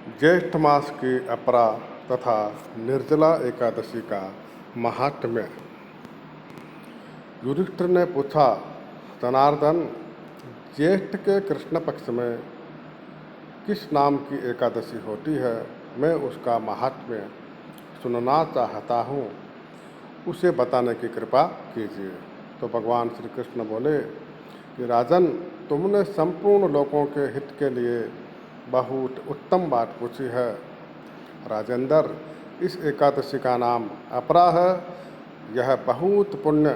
ज्येष्ठ मास की अपरा तथा निर्जला एकादशी का महात्म्य। युधिष्ठिर ने पूछा, जनार्दन, ज्येष्ठ के कृष्ण पक्ष में किस नाम की एकादशी होती है? मैं उसका महात्म्य सुनना चाहता हूँ, उसे बताने की कृपा कीजिए। तो भगवान श्री कृष्ण बोले कि राजन, तुमने संपूर्ण लोगों के हित के लिए बहुत उत्तम बात पूछी है। राजेंद्र, इस एकादशी का नाम अपरा है। यह बहुत पुण्य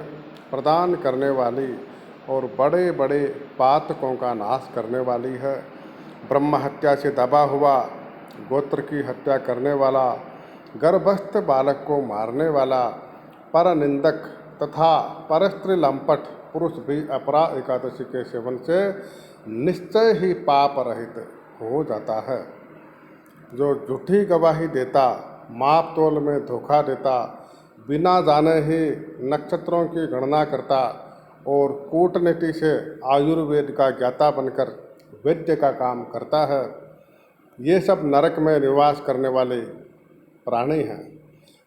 प्रदान करने वाली और बड़े बड़े पातकों का नाश करने वाली है। ब्रह्म हत्या से दबा हुआ, गोत्र की हत्या करने वाला, गर्भस्थ बालक को मारने वाला, पर निंदक तथा परस्त्री लंपट पुरुष भी अपरा एकादशी के सेवन से निश्चय ही पाप रहित हो जाता है। जो झूठी गवाही देता, माप तोल में धोखा देता, बिना जाने ही नक्षत्रों की गणना करता और कूटनीति से आयुर्वेद का ज्ञाता बनकर वैद्य का काम करता है, ये सब नरक में निवास करने वाले प्राणी हैं।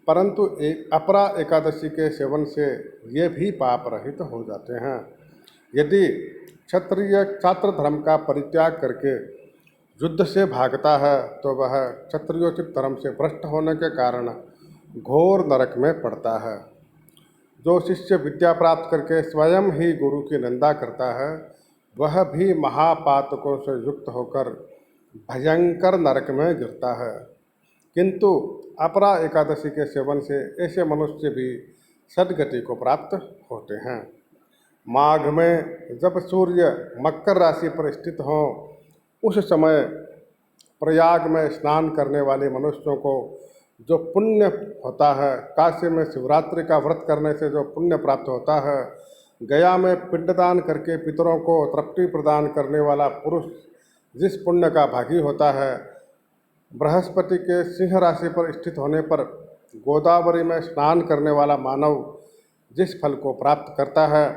परंतु अपरा एकादशी के सेवन से ये भी पाप रहित हो जाते हैं। यदि क्षत्रिय छात्र धर्म का परित्याग करके युद्ध से भागता है तो वह क्षत्रियोचित धर्म से भ्रष्ट होने के कारण घोर नरक में पड़ता है। जो शिष्य विद्या प्राप्त करके स्वयं ही गुरु की निंदा करता है, वह भी महापातकों से युक्त होकर भयंकर नरक में गिरता है। किंतु अपरा एकादशी के सेवन से ऐसे मनुष्य भी सद्गति को प्राप्त होते हैं। माघ में जब सूर्य मकर राशि पर स्थित हों, उस समय प्रयाग में स्नान करने वाले मनुष्यों को जो पुण्य होता है, काशी में शिवरात्रि का व्रत करने से जो पुण्य प्राप्त होता है, गया में पिंडदान करके पितरों को तृप्ति प्रदान करने वाला पुरुष जिस पुण्य का भागी होता है, बृहस्पति के सिंह राशि पर स्थित होने पर गोदावरी में स्नान करने वाला मानव जिस फल को प्राप्त करता है,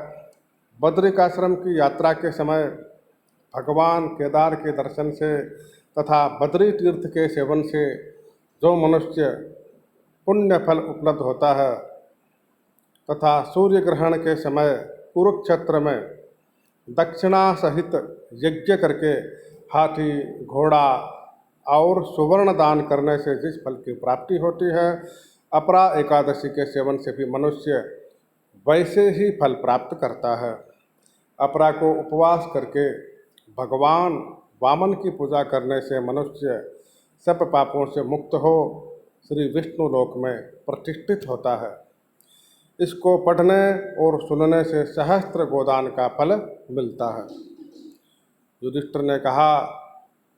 बद्रिकाश्रम की यात्रा के समय भगवान केदार के दर्शन से तथा बद्री तीर्थ के सेवन से जो मनुष्य पुण्य फल उपलब्ध होता है, तथा सूर्य ग्रहण के समय कुरुक्षेत्र में दक्षिणा सहित यज्ञ करके हाथी, घोड़ा और सुवर्ण दान करने से जिस फल की प्राप्ति होती है, अपरा एकादशी के सेवन से भी मनुष्य वैसे ही फल प्राप्त करता है। अपरा को उपवास करके भगवान वामन की पूजा करने से मनुष्य सब पापों से मुक्त हो श्री विष्णु लोक में प्रतिष्ठित होता है। इसको पढ़ने और सुनने से सहस्त्र गोदान का फल मिलता है। युधिष्ठिर ने कहा,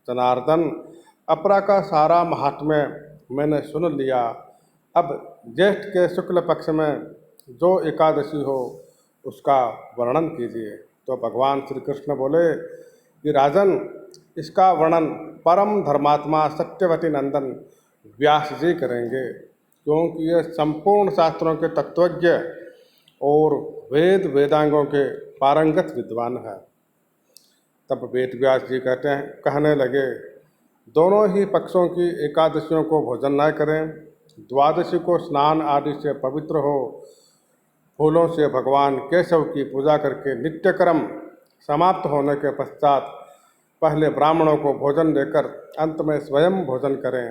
जनार्दन, अपरा का सारा महात्म्य मैंने सुन लिया। अब ज्येष्ठ के शुक्ल पक्ष में जो एकादशी हो उसका वर्णन कीजिए। तो भगवान श्री कृष्ण बोले कि राजन, इसका वर्णन परम धर्मात्मा सत्यवती नंदन व्यास जी करेंगे, क्योंकि ये संपूर्ण शास्त्रों के तत्वज्ञ और वेद वेदांगों के पारंगत विद्वान है। तब वेद व्यास जी कहने लगे, दोनों ही पक्षों की एकादशियों को भोजन न करें। द्वादशी को स्नान आदि से पवित्र हो फूलों से भगवान केशव की पूजा करके नित्यक्रम समाप्त होने के पश्चात पहले ब्राह्मणों को भोजन देकर अंत में स्वयं भोजन करें।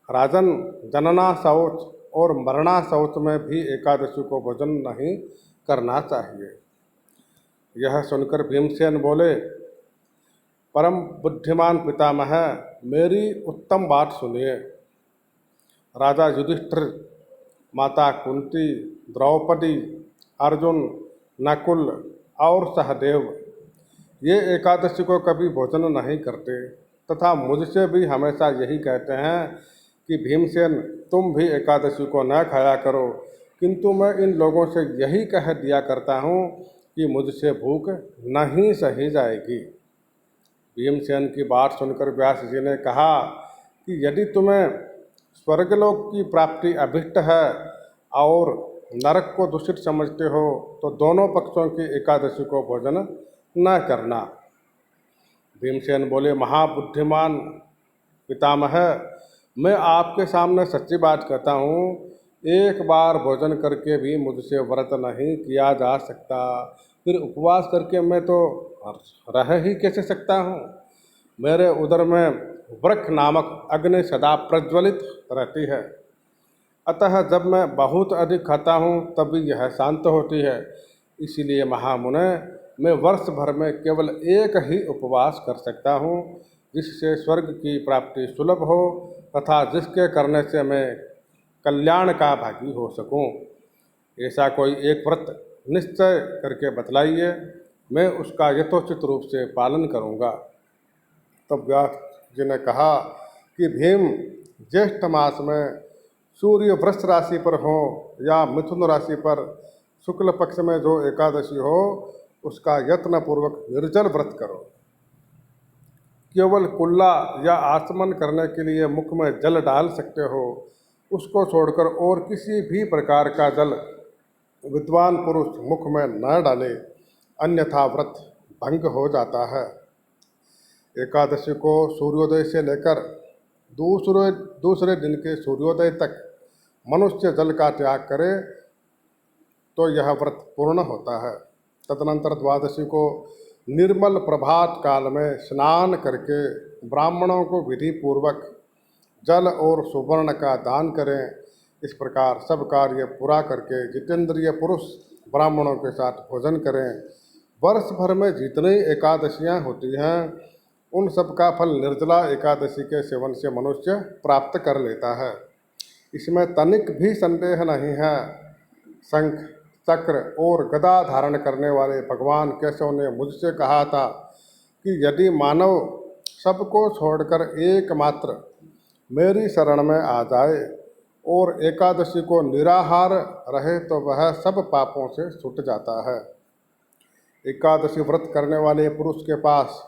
राजन, जनना शौच और मरना शौच में भी एकादशी को भोजन नहीं करना चाहिए। यह सुनकर भीमसेन बोले, परम बुद्धिमान पितामह, मेरी उत्तम बात सुनिए। राजा युधिष्ठिर, माता कुंती, द्रौपदी, अर्जुन, नकुल और सहदेव ये एकादशी को कभी भोजन नहीं करते तथा मुझसे भी हमेशा यही कहते हैं कि भीमसेन, तुम भी एकादशी को न खाया करो। किंतु मैं इन लोगों से यही कह दिया करता हूँ कि मुझसे भूख नहीं सही जाएगी। भीमसेन की बात सुनकर व्यास जी ने कहा कि यदि तुम्हें स्वर्गलोक की प्राप्ति अभिष्ट है और नरक को दूषित समझते हो तो दोनों पक्षों की एकादशी को भोजन न करना। भीमसेन बोले, महाबुद्धिमान पितामह, मैं आपके सामने सच्ची बात कहता हूँ, एक बार भोजन करके भी मुझसे व्रत नहीं किया जा सकता, फिर उपवास करके मैं तो रह ही कैसे सकता हूँ। मेरे उदर में वृक्ष नामक अग्नि सदा प्रज्वलित रहती है, अतः जब मैं बहुत अधिक खाता हूँ तभी यह शांत होती है। इसीलिए महामुने, मैं वर्ष भर में केवल एक ही उपवास कर सकता हूँ, जिससे स्वर्ग की प्राप्ति सुलभ हो तथा जिसके करने से मैं कल्याण का भागी हो सकूँ। ऐसा कोई एक व्रत निश्चय करके बतलाइए, मैं उसका यथोचित रूप से पालन करूँगा। तब व्यास जी ने कहा कि भीम, ज्येष्ठ मास में सूर्य वृष राशि पर हो या मिथुन राशि पर शुक्ल पक्ष में जो एकादशी हो, उसका यत्न पूर्वक निर्जल व्रत करो। केवल कुल्ला या आचमन करने के लिए मुख में जल डाल सकते हो, उसको छोड़कर और किसी भी प्रकार का जल विद्वान पुरुष मुख में न डाले, अन्यथा व्रत भंग हो जाता है। एकादशी को सूर्योदय से लेकर दूसरे दिन के सूर्योदय तक मनुष्य जल का त्याग करे तो यह व्रत पूर्ण होता है। तदनंतर द्वादशी को निर्मल प्रभात काल में स्नान करके ब्राह्मणों को विधि पूर्वक जल और सुवर्ण का दान करें। इस प्रकार सब कार्य पूरा करके जितेंद्रिय पुरुष ब्राह्मणों के साथ भोजन करें। वर्ष भर में जितनी एकादशियां होती हैं, उन सब का फल निर्जला एकादशी के सेवन से मनुष्य प्राप्त कर लेता है, इसमें तनिक भी संदेह नहीं है। शंख, चक्र और गदा धारण करने वाले भगवान केशव ने मुझसे कहा था कि यदि मानव सबको छोड़कर एकमात्र मेरी शरण में आ जाए और एकादशी को निराहार रहे तो वह सब पापों से छूट जाता है। एकादशी व्रत करने वाले पुरुष के पास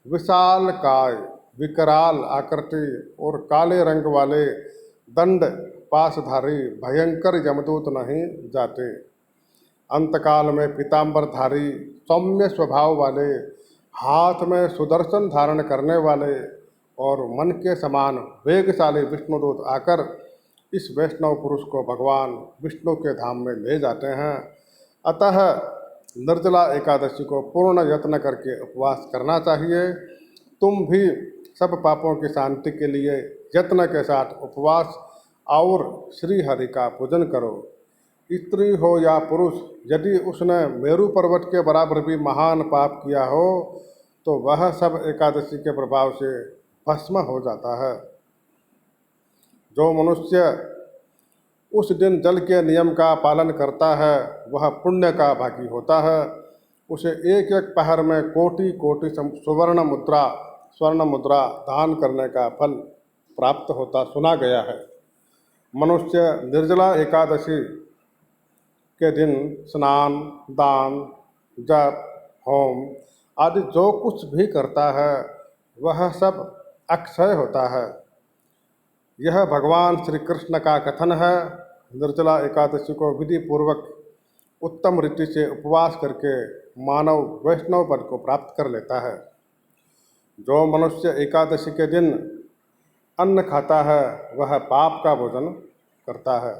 विशाल काय, विकराल आकृति और काले रंग वाले दंड पासधारी भयंकर यमदूत नहीं जाते। अंतकाल में पीताम्बरधारी सौम्य स्वभाव वाले, हाथ में सुदर्शन धारण करने वाले और मन के समान वेगशाली विष्णुदूत आकर इस वैष्णव पुरुष को भगवान विष्णु के धाम में ले जाते हैं। अतः निर्जला एकादशी को पूर्ण यत्न करके उपवास करना चाहिए। तुम भी सब पापों की शांति के लिए यत्न के साथ उपवास और श्री हरि का पूजन करो। स्त्री हो या पुरुष, यदि उसने मेरु पर्वत के बराबर भी महान पाप किया हो तो वह सब एकादशी के प्रभाव से भस्म हो जाता है। जो मनुष्य उस दिन जल के नियम का पालन करता है वह पुण्य का भागी होता है। उसे एक एक पहर में कोटि कोटि स्वर्ण मुद्रा दान करने का फल प्राप्त होता सुना गया है। मनुष्य निर्जला एकादशी के दिन स्नान, दान, जप, होम आदि जो कुछ भी करता है वह सब अक्षय होता है। यह भगवान श्री कृष्ण का कथन है। निर्जला एकादशी को विधि पूर्वक उत्तम रीति से उपवास करके मानव वैष्णव पद को प्राप्त कर लेता है। जो मनुष्य एकादशी के दिन अन्न खाता है वह पाप का भोजन करता है।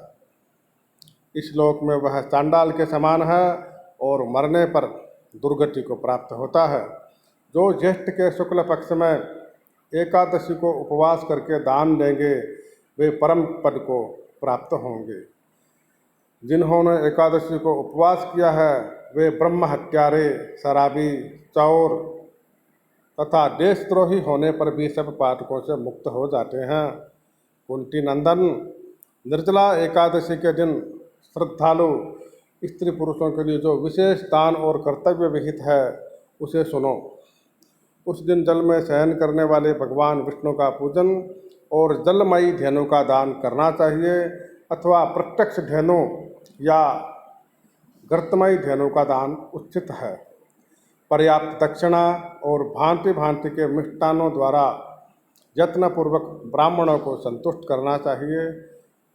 इस लोक में वह चांडाल के समान है और मरने पर दुर्गति को प्राप्त होता है। जो ज्येष्ठ के शुक्ल पक्ष में एकादशी को उपवास करके दान देंगे वे परम पद को प्राप्त होंगे। जिन्होंने एकादशी को उपवास किया है वे ब्रह्म हत्यारे, शराबी, चौर तथा देशद्रोही होने पर भी सब पातकों से मुक्त हो जाते हैं। कुंती नंदन, निर्जला एकादशी के दिन श्रद्धालु स्त्री पुरुषों के लिए जो विशेष दान और कर्तव्य विहित है उसे सुनो। उस दिन जल में शयन करने वाले भगवान विष्णु का पूजन और जलमयी धेनु का दान करना चाहिए अथवा प्रत्यक्ष धेनु या गर्तमयी धेनु का दान उचित है। पर्याप्त दक्षिणा और भांति भांति के मिष्टानों द्वारा यत्नपूर्वक ब्राह्मणों को संतुष्ट करना चाहिए।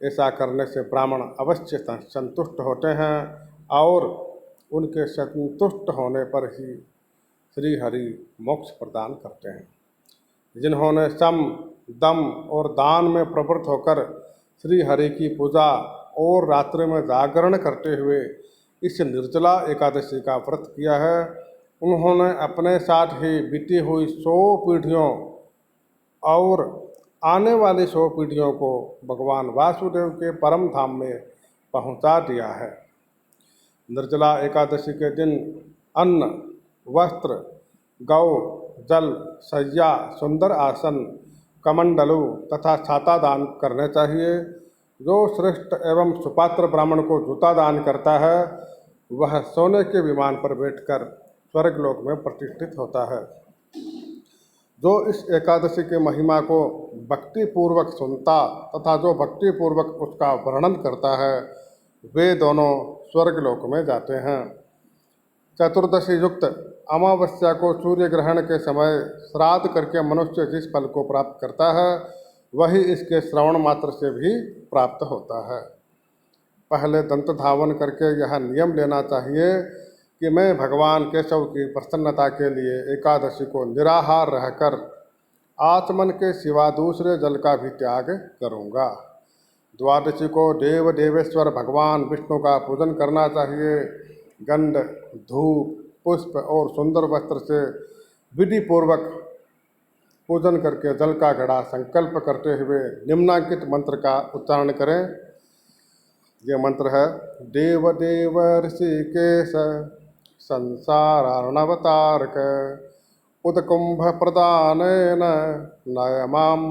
ऐसा करने से ब्राह्मण अवश्य संतुष्ट होते हैं और उनके संतुष्ट होने पर ही श्री हरि मोक्ष प्रदान करते हैं। जिन्होंने सम, दम और दान में प्रवृत्त होकर श्री हरि की पूजा और रात्रि में जागरण करते हुए इस निर्जला एकादशी का व्रत किया है, उन्होंने अपने साथ ही बीती हुई 100 पीढ़ियों और आने वाली 100 पीढ़ियों को भगवान वासुदेव के परम धाम में पहुंचा दिया है। निर्जला एकादशी के दिन अन्न, वस्त्र, गौ, जल, शय्या, सुंदर आसन, कमंडलू तथा छाता दान करने चाहिए। जो श्रेष्ठ एवं सुपात्र ब्राह्मण को जूता दान करता है वह सोने के विमान पर बैठकर स्वर्गलोक में प्रतिष्ठित होता है। जो इस एकादशी के महिमा को भक्ति पूर्वक सुनता तथा जो भक्ति पूर्वक उसका वर्णन करता है वे दोनों स्वर्गलोक में जाते हैं। चतुर्दशी युक्त अमावस्या को सूर्य ग्रहण के समय श्राद्ध करके मनुष्य जिस फल को प्राप्त करता है वही इसके श्रवण मात्र से भी प्राप्त होता है। पहले दंत धावन करके यह नियम लेना चाहिए कि मैं भगवान केशव की प्रसन्नता के लिए एकादशी को निराहार रहकर आचमन के सिवा दूसरे जल का भी त्याग करूँगा। द्वादशी को देव देवेश्वर भगवान विष्णु का पूजन करना चाहिए। गंध, धूप, पुष्प और सुंदर वस्त्र से विधि पूर्वक पूजन करके जल का घड़ा संकल्प करते हुए निम्नांकित मंत्र का उच्चारण करें। ये मंत्र है: देव देव ऋषिकेश संसारार्णवतारक उदकुंभ प्रदानेन नयमाम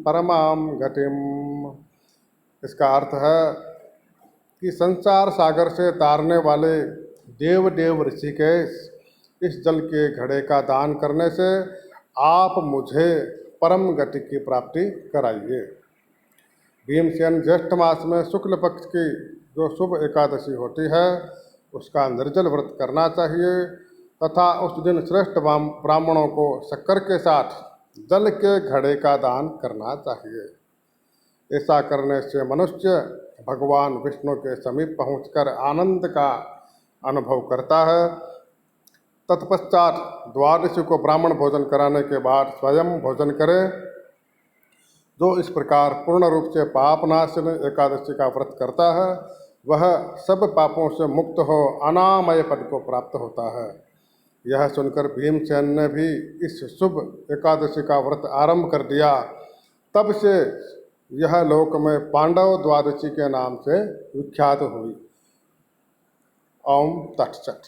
परमाम गतिम। इसका अर्थ है कि संसार सागर से तारने वाले देव देव ऋषिकेश, इस जल के घड़े का दान करने से आप मुझे परम गति की प्राप्ति कराइए। भीमसेन ज्येष्ठ मास में शुक्ल पक्ष की जो शुभ एकादशी होती है उसका निर्जल व्रत करना चाहिए तथा उस दिन श्रेष्ठ ब्राह्मणों को शक्कर के साथ जल के घड़े का दान करना चाहिए। ऐसा करने से मनुष्य भगवान विष्णु के समीप पहुंचकर आनंद का अनुभव करता है। तत्पश्चात द्वादशी को ब्राह्मण भोजन कराने के बाद स्वयं भोजन करे। जो इस प्रकार पूर्ण रूप से पापनाशिनी एकादशी का व्रत करता है वह सब पापों से मुक्त हो अनामय पद को प्राप्त होता है। यह सुनकर भीमसेन ने भी इस शुभ एकादशी का व्रत आरंभ कर दिया। तब से यह लोक में पांडव द्वादशी के नाम से विख्यात हुई। ओम तत्सत।